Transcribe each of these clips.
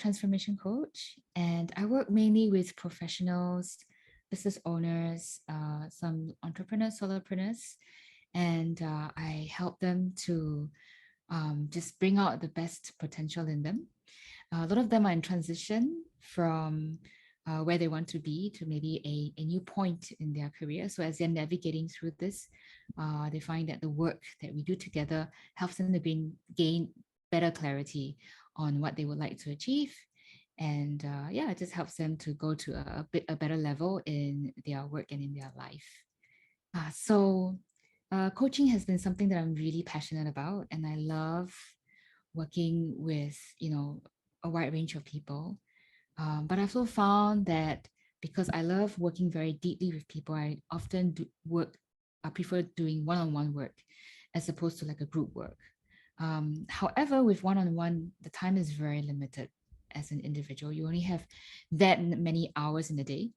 transformation coach, and I work mainly with professionals, business owners, some entrepreneurs, solopreneurs, and I help them to just bring out the best potential in them. A lot of them are in transition from where they want to be to maybe a new point in their career. So as they're navigating through this, they find that the work that we do together helps them to gain better clarity on what they would like to achieve. And yeah, it just helps them to go to a better level in their work and in their life. Coaching has been something that I'm really passionate about, and I love working with a wide range of people. But I've also found that because I love working very deeply with people, I often do work. I prefer doing one-on-one work as opposed to like a group work. However, with one-on-one, the time is very limited as an individual. You only have that many hours in a day.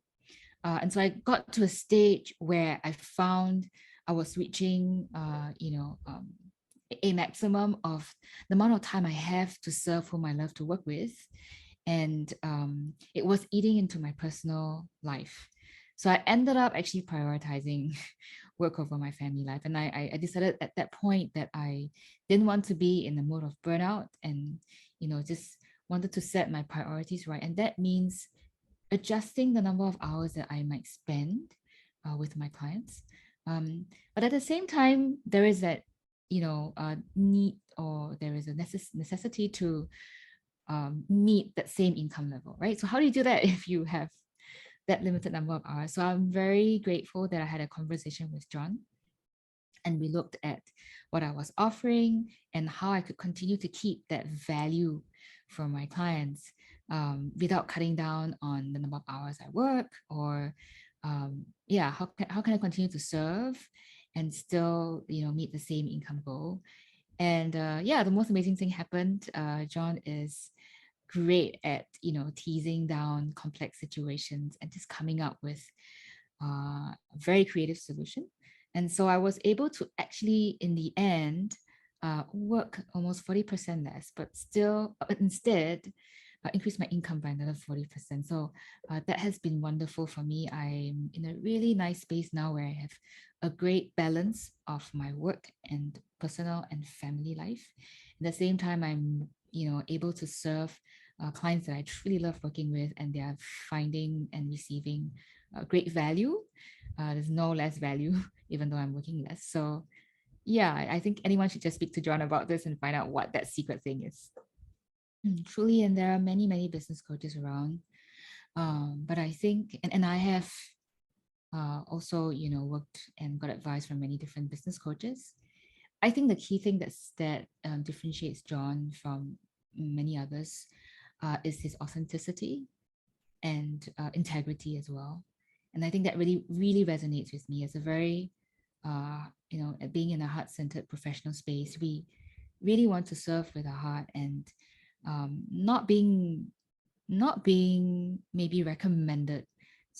And so I got to a stage where I found I was reaching, a maximum of the amount of time I have to serve whom I love to work with. And it was eating into my personal life. So I ended up actually prioritizing work over my family life. And I decided at that point that I didn't want to be in the mode of burnout and, just wanted to set my priorities right. And that means adjusting the number of hours that I might spend with my clients. But at the same time, there is that, need, or there is a necessity to meet that same income level, right? So how do you do that if you have that limited number of hours? So I'm very grateful that I had a conversation with John, and we looked at what I was offering and how I could continue to keep that value for my clients without cutting down on the number of hours I work, or how can I continue to serve and still meet the same income goal. And the most amazing thing happened. John is great at teasing down complex situations and just coming up with a very creative solution. And so I was able to actually, in the end, work almost 40% less, but still instead increase my income by another 40%. So that has been wonderful for me. I'm in a really nice space now where I have a great balance of my work and personal and family life. At the same time, I'm able to serve clients that I truly love working with, and they are finding and receiving great value. There's no less value, even though I'm working less. So yeah, I think anyone should just speak to John about this and find out what that secret thing is. Truly, and there are many, many business coaches around. But I think, and I have also, worked and got advice from many different business coaches. I think the key thing that differentiates John from many others is his authenticity and integrity as well. And I think that really, really resonates with me as a very, being in a heart-centered professional space. We really want to serve with our heart, and not being maybe recommended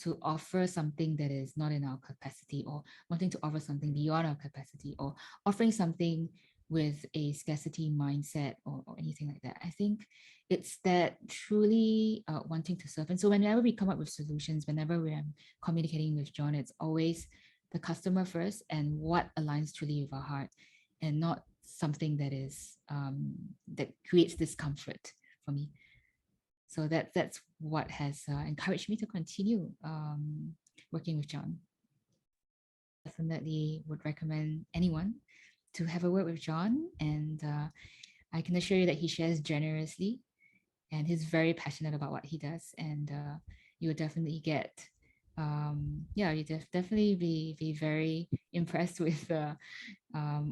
to offer something that is not in our capacity, or wanting to offer something beyond our capacity, or offering something with a scarcity mindset, or anything like that. I think it's that truly wanting to serve. And so whenever we come up with solutions, whenever we're communicating with John, it's always the customer first and what aligns truly with our heart, and not something that is that creates discomfort for me. So that's what has encouraged me to continue working with John. Definitely would recommend anyone to have a word with John, and I can assure you that he shares generously, and he's very passionate about what he does, and you will definitely get definitely be very impressed with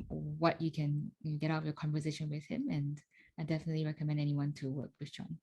what you can get out of your conversation with him. And I definitely recommend anyone to work with John.